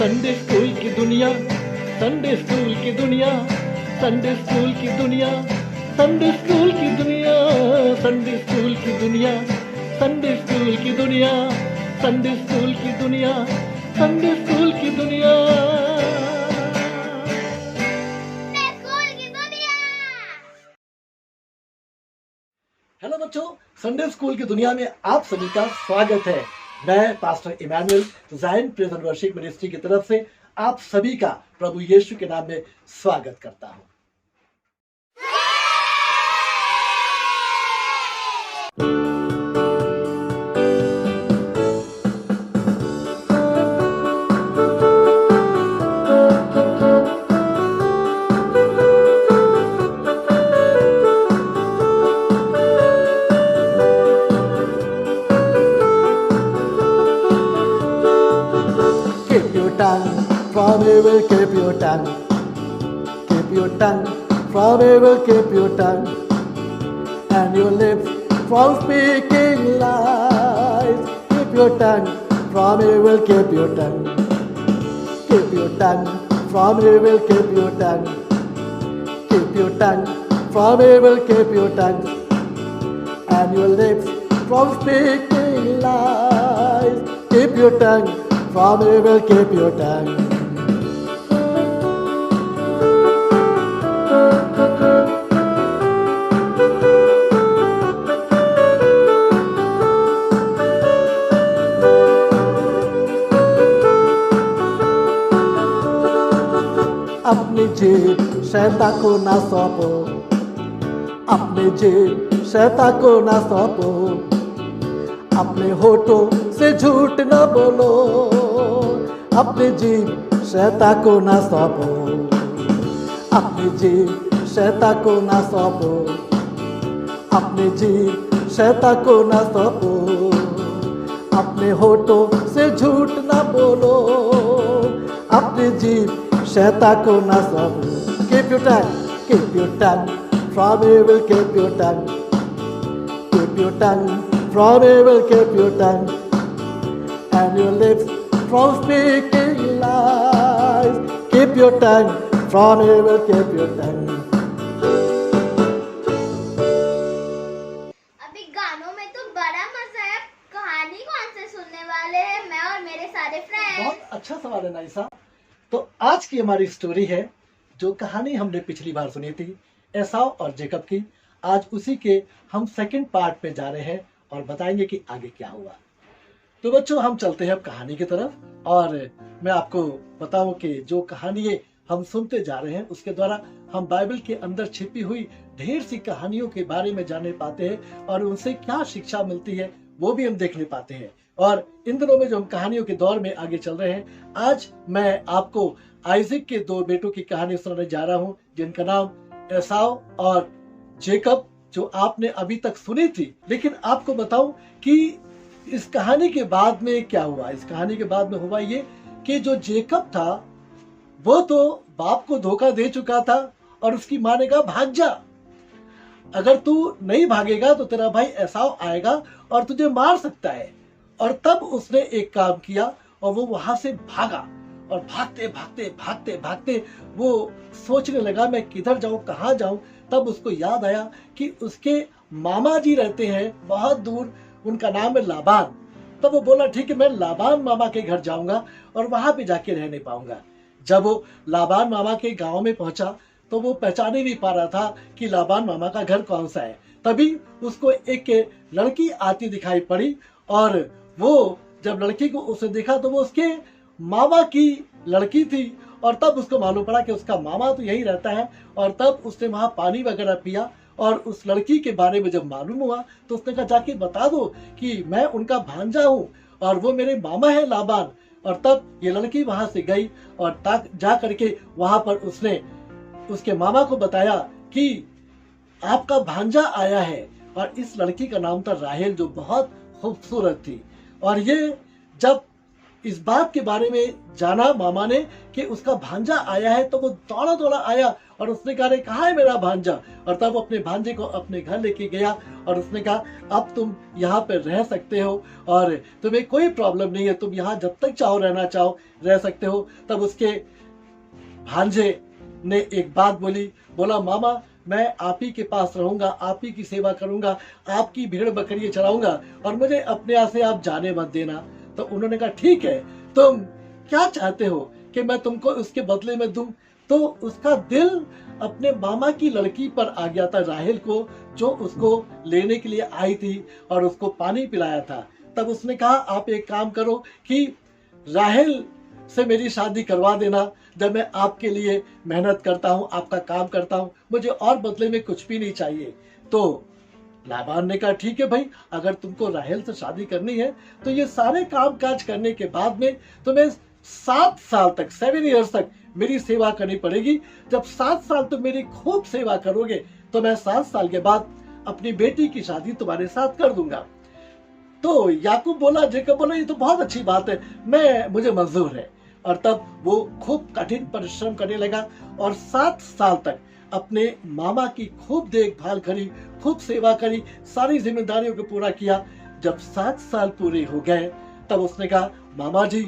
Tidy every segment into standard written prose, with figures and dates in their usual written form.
Sunday school की दुनिया, Sunday school की दुनिया, संडे स्कूल की दुनिया, संडे स्कूल की दुनिया, संडे स्कूल की दुनिया, संडे स्कूल की दुनिया, संडे स्कूल की दुनिया, संडे स्कूल की दुनिया। हेलो बच्चों, संडे स्कूल की दुनिया में आप सभी का स्वागत है। मैं pastor Emmanuel Zion present worship ministry की तरफ से आप सभी का प्रभु यीशु के नाम में स्वागत करता हूं। From evil, keep your tongue. Keep your tongue. From evil, keep your tongue. And your lips from speaking lies. Keep your tongue. From evil, keep your tongue. Keep your tongue. From evil, keep your tongue. Keep your tongue. From evil, keep your tongue. And your lips from speaking lies. Keep your tongue. From evil, keep your tongue. अपनी जीभ शैतान को ना सौंपो, अपनी जीभ शैतान को ना सौंपो, अपने होठों से झूठ न बोलो, अपनी जीभ शैतान को ना सौंपो, अपनी जीभ शैतान को ना सौंपो, अपनी जीभ शैतान को ना सौंपो, अपने होठों से झूठ न बोलो, अपनी जीभ शैतान को ना सौंपो। Keep your tongue, keep your tongue, from evil keep your tongue, keep your tongue, from evil keep your tongue, and your lips from speaking lies. Keep your tongue, from evil keep your tongue. अभी गानों में तो बड़ा मजा है, कहानी कौन से सुनने वाले हैं? मैं और मेरे सारे फ्रेंड्स। बहुत अच्छा सवाल है नाइसा। तो आज की हमारी स्टोरी है जो कहानी हमने पिछली बार सुनी थी, एसाव और जेकब की। आज उसी के हम सेकंड पार्ट पे जा रहे हैं और बताएंगे कि आगे क्या हुआ। तो बच्चों, हम चलते हैं अब कहानी की तरफ और मैं आपको बताऊं कि जो कहानी हम सुनते जा रहे हैं उसके द्वारा हम बाइबल के अंदर छिपी हुई ढेर सी कहानियों के बारे में जान पाते हैं और उनसे क्या शिक्षा मिलती है वो भी हम देखने पाते हैं। और इन दिनों में जो हम कहानियों के दौर में आगे चल रहे हैं, आज मैं आपको आइजक के दो बेटों की कहानी सुनाने जा रहा हूं जिनका नाम एसाव और जेकब, जो आपने अभी तक सुनी थी। लेकिन आपको बताऊं कि इस कहानी के बाद में क्या हुआ। इस कहानी के बाद में हुआ ये कि जो जेकब था वो तो बाप को धोखा दे चुका था और उसकी माँ ने कहा भाग जा, अगर तू नहीं भागेगा तो तेरा भाई एसाव आएगा और तुझे मार सकता है। और तब उसने एक काम किया और वो वहां से भागा और भागते भागते भागते भागते वो सोचने लगा मैं किधर जाऊं, कहाँ जाऊं। तब उसको याद आया कि उसके मामा जी रहते हैं बहुत दूर, उनका नाम है लाबान। तब वो बोला ठीक है, मैं लाबान मामा के घर जाऊंगा और वहां पे जाके रहने पाऊंगा। जब वो लाबान मामा के गांव में पहुंचा तो वो पहचान ही नहीं पा रहा था कि लाबान मामा का घर कौन सा है। तभी उसको एक लड़की आती दिखाई पड़ी और वो जब लड़की को उसने देखा तो वो उसके मामा की लड़की थी। और तब उसको मालूम पड़ा कि उसका मामा तो यही रहता है। और तब उसने वहां पानी वगैरह पिया और उस लड़की के बारे में जब मालूम हुआ तो उसने कहा जाके बता दो कि मैं उनका भांजा हूँ और वो मेरे मामा है लाबान। और तब ये लड़की वहां से गई और जा करके वहां पर उसने उसके मामा को बताया कि आपका भांजा आया है। और इस लड़की का नाम था राहेल, जो बहुत खूबसूरत थी। और ये जब इस बात के बारे में जाना मामा ने कि उसका भांजा आया है, तो वो दौड़ा दौड़ा आया और उसने कहा, अरे कहाँ है मेरा भांजा? और तब वो अपने भांजे को अपने घर लेके गया और उसने कहा, अब तुम यहाँ पे रह सकते हो और तुम्हें कोई प्रॉब्लम नहीं है, तुम यहाँ जब तक चाहो रहना चाहो रह सकते हो। तब उसके भांजे ने एक बात बोला, मामा मैं आप ही के पास रहूंगा, आप ही की सेवा करूंगा, आपकी भेड़ बकरियां चराऊंगा और मुझे अपने यहाँ से आप जाने मत देना। तो उन्होंने कहा, ठीक है, तुम क्या चाहते हो कि मैं तुमको उसके बदले में दूं? तो उसका दिल अपने मामा की लड़की पर आ गया था, राहेल को, जो उसको लेने के लिए आई थी और उसको पानी पिलाया था। तब उसने कहा, आप एक काम करो कि राहेल से मेरी शादी करवा देना, जब मैं आपके लिए मेहनत करता हूँ, आपका काम करता हूँ, मुझे और बदले में कुछ भी नहीं चाहिए। तो लाबान ने कहा, ठीक है भाई, अगर तुमको राहेल से शादी करनी है तो ये सारे काम काज करने के बाद में तुम्हें 7 साल तक, 7 ईयर्स तक मेरी सेवा करनी पड़ेगी। जब 7 साल तुम मेरी खूब सेवा करोगे तो मैं 7 साल के बाद अपनी बेटी की शादी तुम्हारे साथ कर दूंगा। तो याकूब बोला, जेकब बोला, ये तो बहुत अच्छी बात है, मुझे मंजूर है। और तब वो खूब कठिन परिश्रम करने लगा और 7 साल तक अपने मामा की खूब देखभाल करी, खूब सेवा करी, सारी जिम्मेदारियों को पूरा किया। जब 7 साल पूरे हो गए तब उसने कहा, मामा जी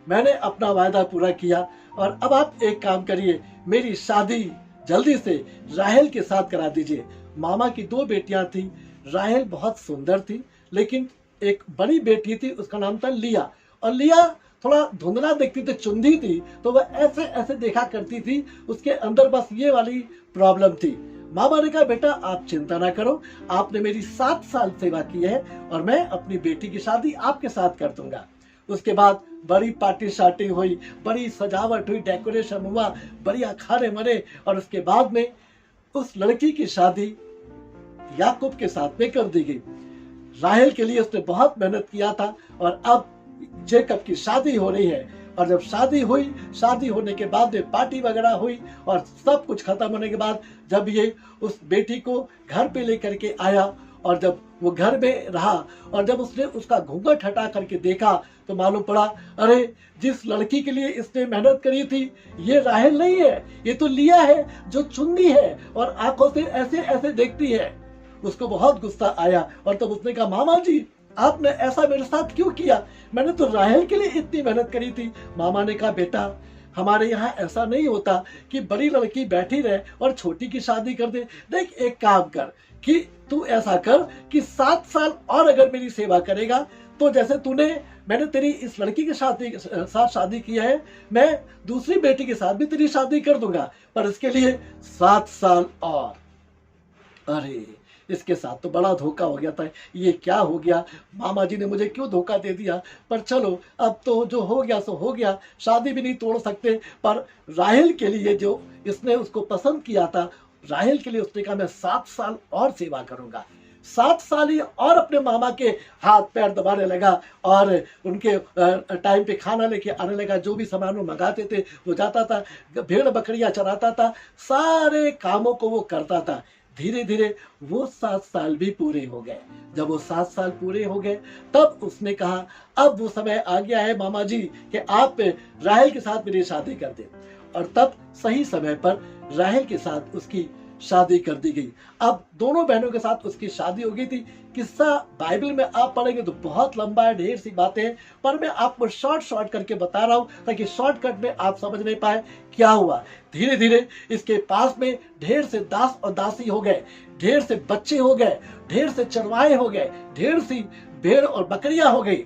मैंने अपना वायदा पूरा किया और अब आप एक काम करिए, मेरी शादी जल्दी से राहेल के साथ करा दीजिए। मामा की 2 बेटियां थी, राहेल बहुत सुंदर थी, लेकिन एक बड़ी बेटी थी, उसका नाम था लिया, और लिया थोड़ा धुंधला दिखती थी, चुंदी थी, तो वह ऐसे ऐसे देखा करती थी, उसके अंदर बस ये वाली प्रॉब्लम थी। मामा ने कहा, बेटा आप चिंता ना करो, आपने मेरी 7 साल सेवा की है और मैं अपनी बेटी की शादी आपके साथ कर दूंगा। उसके बाद बड़ी पार्टी शार्टी हुई, बड़ी सजावट हुई, डेकोरेशन हुआ, बढ़िया खाने मरे और उसके बाद में उस लड़की की शादी याकूब के साथ में कर दी गई। राहेल के लिए उसने बहुत मेहनत किया था और अब जेकब की शादी हो रही है। और जब शादी हुई, शादी होने के बाद में पार्टी वगैरह हुई और सब कुछ खत्म होने के बाद जब ये उस बेटी को घर पे लेकर के आया और जब वो घर में रहा और जब उसने उसका घूंघट हटा करके देखा तो मालूम पड़ा, अरे जिस लड़की के लिए इसने मेहनत करी थी ये राहेल नहीं है, ये तो लिया है जो चुन्नी है और आंखों से ऐसे ऐसे देखती है। उसको बहुत गुस्सा आया और तब उसने कहा, मामा जी आपने ऐसा मेरे साथ क्यों किया? मैंने तो राहेल के लिए इतनी मेहनत करी थी। मामा ने कहा, बेटा हमारे यहाँ ऐसा नहीं होता कि बड़ी लड़की बैठी रहे और छोटी की शादी कर दे। देख एक काम कर कि तू ऐसा कर कि 7 साल और अगर मेरी सेवा करेगा तो जैसे मैंने तेरी इस लड़की के साथ शादी किया है, मैं दूसरी बेटी के साथ भी तेरी शादी कर दूंगा, पर इसके लिए 7 साल और। अरे इसके साथ तो बड़ा धोखा हो गया था, ये क्या हो गया, मामा जी ने मुझे क्यों धोखा दे दिया। पर चलो अब तो जो हो गया सो हो गया, शादी भी नहीं तोड़ सकते। पर राहेल के लिए जो इसने उसको पसंद किया था, राहेल के लिए उसने कहा मैं 7 साल और सेवा करूंगा। 7 साल ही और अपने मामा के हाथ पैर दबाने लगा और उनके टाइम पे खाना लेके आने लगा, जो भी सामान वो मंगाते थे वो जाता था, भेड़ बकरियां चराता था, सारे कामों को वो करता था। धीरे धीरे वो 7 साल भी पूरे हो गए। जब वो 7 साल पूरे हो गए तब उसने कहा, अब वो समय आ गया है मामा जी कि आप राहेल के साथ मेरी शादी कर दें। और तब सही समय पर राहेल के साथ उसकी शादी कर दी गई। अब दोनों बहनों के साथ उसकी शादी हो गई थी। किस्सा बाइबल में आप पढ़ेंगे तो बहुत लंबा है, ढेर सी बातें हैं, पर मैं आपको शॉर्ट करके बता रहा हूं ताकि शॉर्टकट में आप समझ नहीं पाए क्या हुआ। धीरे धीरे इसके पास में ढेर से दास और दासी हो गए, ढेर से बच्चे हो गए, ढेर से चरवाहे हो गए, ढेर सी भेड़ और बकरियां हो गई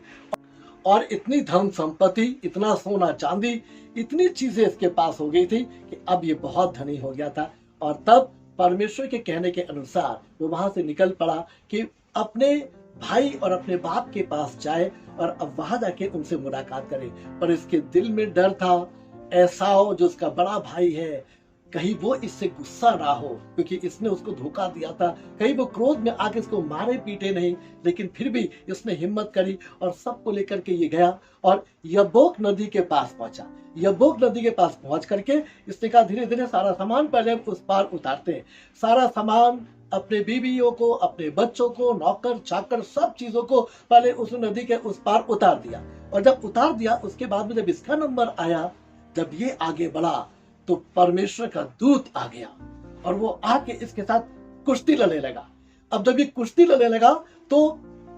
और इतनी धन संपत्ति, इतना सोना चांदी, इतनी चीजें इसके पास हो गई थी कि अब ये बहुत धनी हो गया था। और तब परमेश्वर के कहने के अनुसार वो वहां से निकल पड़ा कि अपने भाई और अपने बाप के पास जाए और अब वहां जाके उनसे मुलाकात करे। पर इसके दिल में डर था, एसाव जो उसका बड़ा भाई है, कहीं वो इससे गुस्सा ना हो, क्योंकि इसने उसको धोखा दिया था, कहीं वो क्रोध में आके इसको मारे पीटे नहीं। लेकिन फिर भी इसने हिम्मत करी और सबको लेकर के ये गया और यब्बोक नदी के पास पहुंचा। यब्बोक नदी के पास पहुंच करके इसने कहा, धीरे धीरे सारा सामान पहले हम उस पार उतारते हैं। सारा सामान अपने बीवियों को, अपने बच्चों को, नौकर चाकर सब चीजों को पहले उस नदी के उस पार उतार दिया। और जब उतार दिया उसके बाद में जब इसका नंबर आया, जब ये आगे बढ़ा तो परमेश्वर का दूत आ गया और वो आके इसके साथ कुश्ती लड़ने लगा। अब जब ये कुश्ती लड़ने लगा तो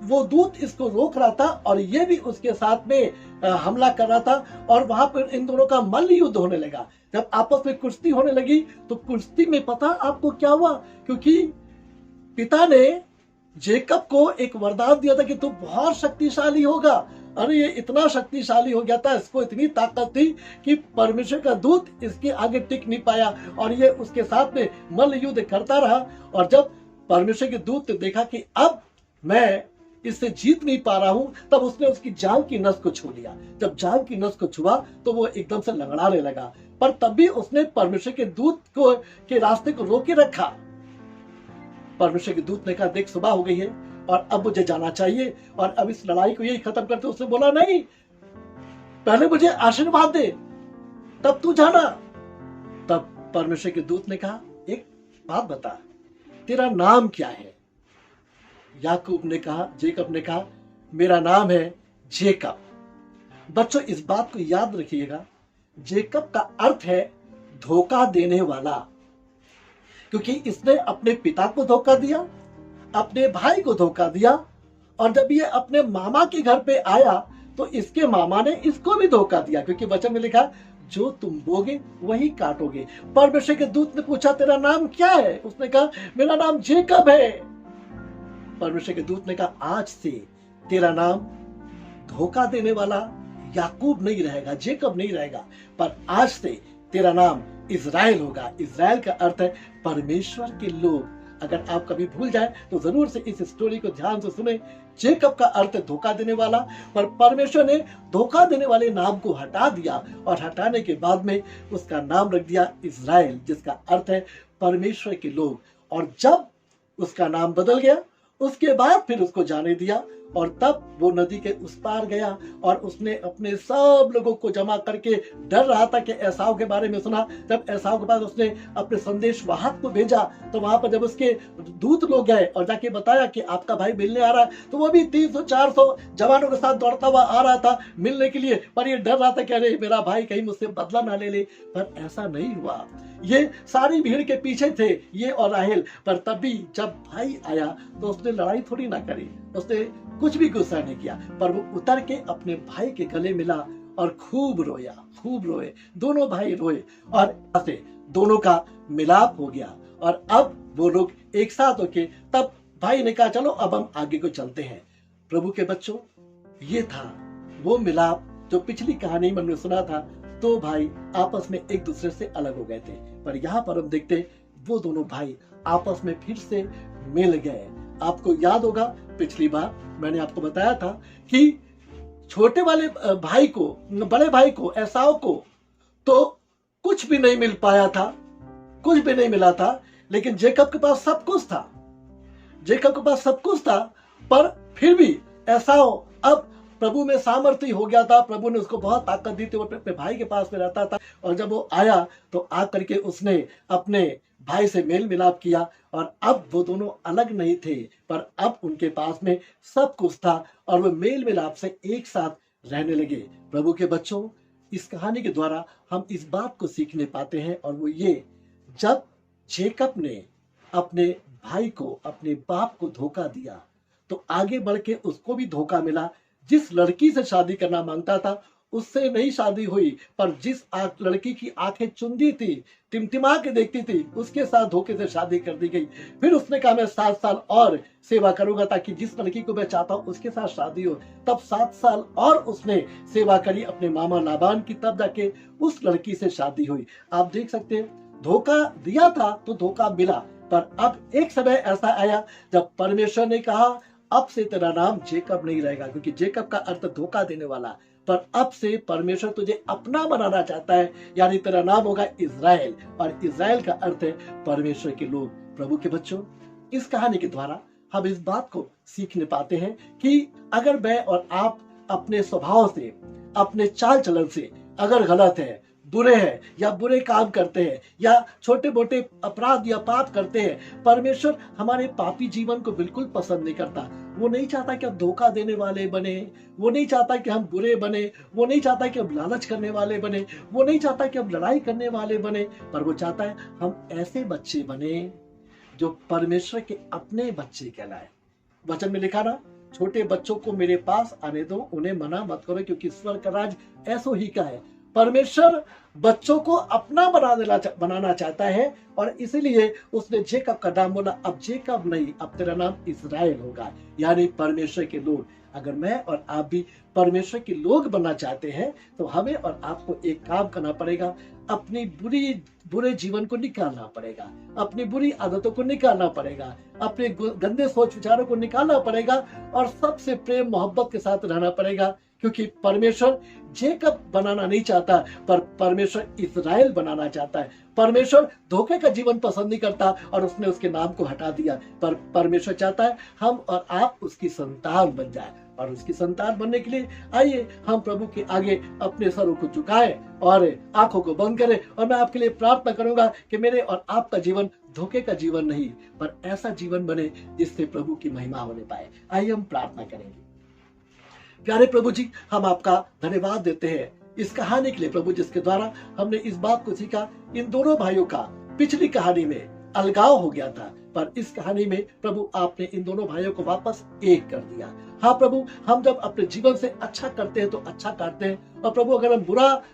वो दूत इसको रोक रहा था और ये भी उसके साथ में हमला कर रहा था और वहां पर इन दोनों का मल्ल युद्ध होने लगा। जब आपस में कुश्ती होने लगी तो कुश्ती में पता आपको क्या हुआ, क्योंकि पिता ने जेकब को एक वरदान दिया था कि तू बहुत शक्तिशाली होगा। अरे ये इतना शक्तिशाली हो गया था, इसको इतनी ताकत थी कि परमेश्वर का दूत इसके आगे टिक नहीं पाया और ये उसके साथ में मल्ल युद्ध करता रहा। और जब परमेश्वर के दूत ने देखा कि अब मैं इससे जीत नहीं पा रहा हूं, तब उसने उसकी जांघ की नस को छू लिया। जब जांघ की नस को छुआ तो वो एकदम से लंगड़ाने लगा, पर तब भी उसने परमेश्वर के दूत को के रास्ते को रोके रखा। परमेश्वर के दूत ने कहा, देख सुबह हो गई है और अब मुझे जाना चाहिए और अब इस लड़ाई को यही खत्म करते। उसने बोला, नहीं, पहले मुझे आशीर्वाद दे तब तू जाना। तब परमेश्वर के दूत ने कहा, एक बात बता, तेरा नाम क्या है? याकूब ने कहा, जेकब ने कहा, मेरा नाम है जेकब। बच्चों इस बात को याद रखिएगा, जेकब का अर्थ है धोखा देने वाला, क्योंकि इसने अपने पिता को धोखा दिया, अपने भाई को धोखा दिया और जब ये अपने मामा के घर पे आया तो इसके मामा ने इसको भी धोखा दिया, क्योंकि वचन में लिखा, जो तुम बोगे वही काटोगे। परमेश्वर के दूत ने पूछा, तेरा नाम क्या है? उसने कहा, मेरा नाम जेकब है। परमेश्वर के दूत ने कहा, आज से तेरा नाम धोखा देने वाला याकूब नहीं रहेगा, जेकब नहीं रहेगा, पर आज से तेरा नाम इज़राइल होगा। इज़राइल का अर्थ है परमेश्वर के लोग। अगर आप कभी भूल जाए तो जरूर से इस स्टोरी को ध्यान से सुने। जेकब का अर्थ है धोखा देने वाला, पर परमेश्वर ने धोखा देने वाले नाम को हटा दिया और हटाने के बाद में उसका नाम रख दिया इज़राइल, जिसका अर्थ है परमेश्वर के लोग। और जब उसका नाम बदल गया उसके बाद फिर उसको जाने दिया और तब वो नदी के उस पार गया और उसने अपने सब लोगों को जमा करके, डर रहा था कि एसाव के बारे में सुना। जब एसाव के बाद उसने अपने संदेश वाहक को भेजा तो वहां पर जब उसके दूत लोग गए और जाके बताया कि आपका भाई मिलने आ रहा है, तो वो भी 300-400 जवानों के साथ दौड़ता हुआ आ रहा था मिलने के लिए, पर ये डर रहा था कि अरे मेरा भाई कहीं मुझसे बदला ना ले ले। पर ऐसा नहीं हुआ, ये सारी भीड़ के पीछे थे ये और राहेल। पर तभी जब भाई आया तो उसने लड़ाई थोड़ी ना करी, उसने कुछ भी गुस्सा नहीं किया, पर वो उतर के अपने भाई के गले मिला और खूब रोया, खूब रोए। दोनों भाई रोए और ऐसे दोनों का मिलाप हो गया और अब वो लोग एक साथ होके, तब भाई ने कहा, चलो अब हम आगे को चलते हैं। प्रभु के बच्चों, ये था वो मिलाप जो पिछली कहानी में हमने सुना था। तो भाई आपस में एक दूसरे से अलग हो गए थे, पर यहाँ पर हम देखते वो दोनों भाई आपस में फिर से मिल गए। आपको याद होगा पिछली बार मैंने आपको बताया था कि छोटे वाले भाई को, बड़े भाई को, एसाव को तो कुछ भी नहीं मिल पाया था, कुछ भी नहीं मिला था, लेकिन जेकब के पास सब कुछ था। जेकब के पास सब कुछ था, पर फिर भी एसाव अब प्रभु में सामर्थ्य हो गया था। प्रभु ने उसको बहुत ताकत दी थी, वो अपने भाई के पास में रहता था और जब वो आया तो आकर के उसने अपने भाई से मेल मिलाप किया और अब वो दोनों अलग नहीं थे, पर अब उनके पास में सब कुछ था और वो मेल मिलाप से एक साथ रहने लगे। प्रभु के बच्चों, इस कहानी के द्वारा हम इस बात को सीखने पाते हैं और वो ये, जब जेकब ने अपने भाई को, अपने बाप को धोखा दिया तो आगे बढ़ के उसको भी धोखा मिला। जिस लड़की से शादी करना मांगता था उससे नहीं शादी हुई, पर जिस लड़की की आंखें चुंदी थी, टिमटिमा के देखती थी, उसके साथ धोखे से शादी कर दी गई। फिर उसने कहा, मैं 7 साल और सेवा करूंगा ताकि जिस लड़की को मैं चाहता हूं उसके साथ शादी हो। तब 7 साल और उसने सेवा करी अपने मामा लाबान की, तब जाके उस लड़की से शादी हुई। आप देख सकते हैं, धोखा दिया था तो धोखा मिला, पर अब एक समय ऐसा आया जब परमेश्वर ने कहा, अब से तेरा नाम जेकब नहीं रहेगा, क्योंकि जेकब का अर्थ धोखा देने वाला, पर अब से परमेश्वर तुझे अपना बनाना चाहता है, यानी तेरा नाम होगा इज़राइल, और इज़राइल का अर्थ है परमेश्वर के लोग। प्रभु के बच्चों, इस कहानी के द्वारा हम इस बात को सीखने पाते हैं कि अगर मैं और आप अपने स्वभाव से, अपने चाल चलन से अगर गलत है, बुरे हैं या बुरे काम करते हैं या छोटे मोटे अपराध या पाप करते हैं, परमेश्वर हमारे पापी जीवन को बिल्कुल पसंद नहीं करता। वो नहीं चाहता कि हम धोखा देने वाले बने, वो नहीं चाहता कि हम बुरे बने, वो नहीं चाहता कि हम लालच करने वाले बने, वो नहीं चाहता कि हम लड़ाई करने वाले बने, पर वो चाहता है हम ऐसे बच्चे बने जो परमेश्वर के अपने बच्चे कहलाए। वचन में लिखा ना, छोटे बच्चों को मेरे पास आने दो, उन्हें मना मत करो, क्योंकि ईश्वर का राज ऐसो ही का है। परमेश्वर बच्चों को अपना बनाना चाहता है, और इसीलिए उसने जेकब का नाम बोला, अब जेकब नहीं, अब तेरा नाम इस्राएल होगा, यानी परमेश्वर के लोग। अगर मैं और आप भी परमेश्वर के लोग बनना चाहते हैं तो हमें और आपको एक काम करना पड़ेगा, अपनी बुरे जीवन को निकालना पड़ेगा, अपनी बुरी आदतों को निकालना पड़ेगा, अपने गंदे सोच विचारों को निकालना पड़ेगा, और सबसे प्रेम मोहब्बत के साथ रहना पड़ेगा। क्योंकि परमेश्वर जेकब बनाना नहीं चाहता, पर परमेश्वर इस्राएल बनाना चाहता है। परमेश्वर धोखे का जीवन पसंद नहीं करता और उसने उसके नाम को हटा दिया, पर परमेश्वर चाहता है हम और आप उसकी संतान बन जाए। और उसकी संतान बनने के लिए आइए हम प्रभु के आगे अपने सरों को झुकाएं और आंखों को बंद करें, और मैं आपके लिए प्रार्थना करूंगा कि मेरे और आपका जीवन धोखे का जीवन नहीं, पर ऐसा जीवन बने जिससे प्रभु की महिमा होने पाए। आइए हम प्रार्थना करेंगे। प्यारे प्रभु जी, हम आपका धन्यवाद देते हैं इस कहानी के लिए प्रभु, जिसके द्वारा हमने इस बात को सीखा। इन दोनों भाइयों का पिछली कहानी में अलगाव हो गया था, पर इस कहानी में प्रभु आपने इन दोनों भाइयों को वापस एक कर दिया। हाँ प्रभु, हम जब अपने जीवन से अच्छा करते हैं तो अच्छा काटते हैं, और प्रभु अगर हम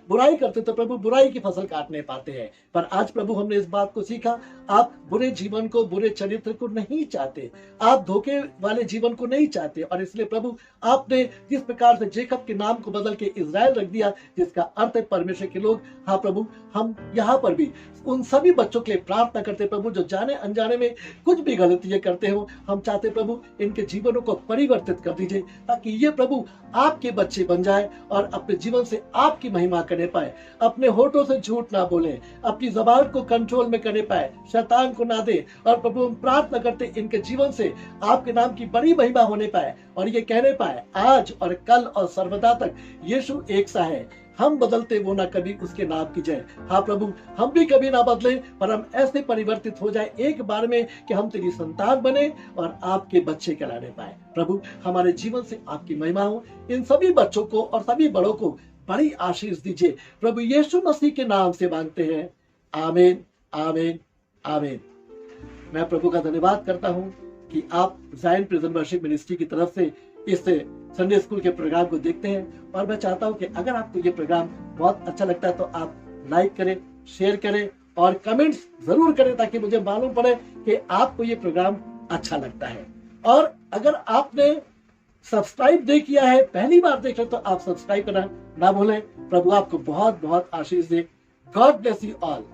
बुराई करते हैं तो प्रभु बुराई की फसल काटने पाते हैं। पर आज प्रभु हमने इस बात को सीखा, आप बुरे जीवन को, बुरे चरित्र को नहीं चाहते, आप धोखे वाले जीवन को नहीं चाहते, और इसलिए प्रभु आपने जिस प्रकार से जेकब के नाम को बदल के इस्राएल रख दिया, जिसका अर्थ है परमेश्वर के लोग। हाँ प्रभु, हम यहाँ पर भी उन सभी बच्चों के लिए प्रार्थना करते प्रभु जो जाने अनजाने में कुछ भी गलतियां करते हो, हम चाहते प्रभु इनके जीवनों को परिवर्तित कर दीजिए, ताकि ये प्रभु आपके बच्चे बन जाए और अपने जीवन से आपकी महिमा करने पाए, अपने होठों से झूठ ना बोले, अपनी जबान को कंट्रोल में करने पाए, शैतान को ना दे। और प्रभु हम प्रार्थना करते इनके जीवन से आपके नाम की बड़ी महिमा होने पाए, और ये कहने पाए आज और कल और सर्वदा तक यीशु एक सा है, हम बदलते वो ना कभी, उसके नाम की जय। हाँ प्रभु, हम भी कभी ना बदले, पर हम ऐसे परिवर्तित हो जाए एक बार में कि हम तेरी संतान बने और आपके बच्चे कहलाने पाए। प्रभु हमारे जीवन से आपकी महिमा हो। इन सभी बच्चों को और सभी बड़ों को बड़ी आशीष दीजिए, प्रभु यीशु मसीह के नाम से मांगते हैं, आमीन आमीन आमीन। मैं प्रभु का धन्यवाद करता हूँ कि आप ज़ायन प्रिजन वर्शिप मिनिस्ट्री की तरफ से इस संडे स्कूल के प्रोग्राम को देखते हैं, और मैं चाहता हूं कि अगर आपको ये प्रोग्राम बहुत अच्छा लगता है तो आप लाइक करें, शेयर करें और कमेंट्स जरूर करें, ताकि मुझे मालूम पड़े कि आपको ये प्रोग्राम अच्छा लगता है। और अगर आपने सब्सक्राइब नहीं किया है, पहली बार देख रहे तो आप सब्सक्राइब करना ना भूलें। प्रभु आपको बहुत बहुत आशीष दे। God bless you all.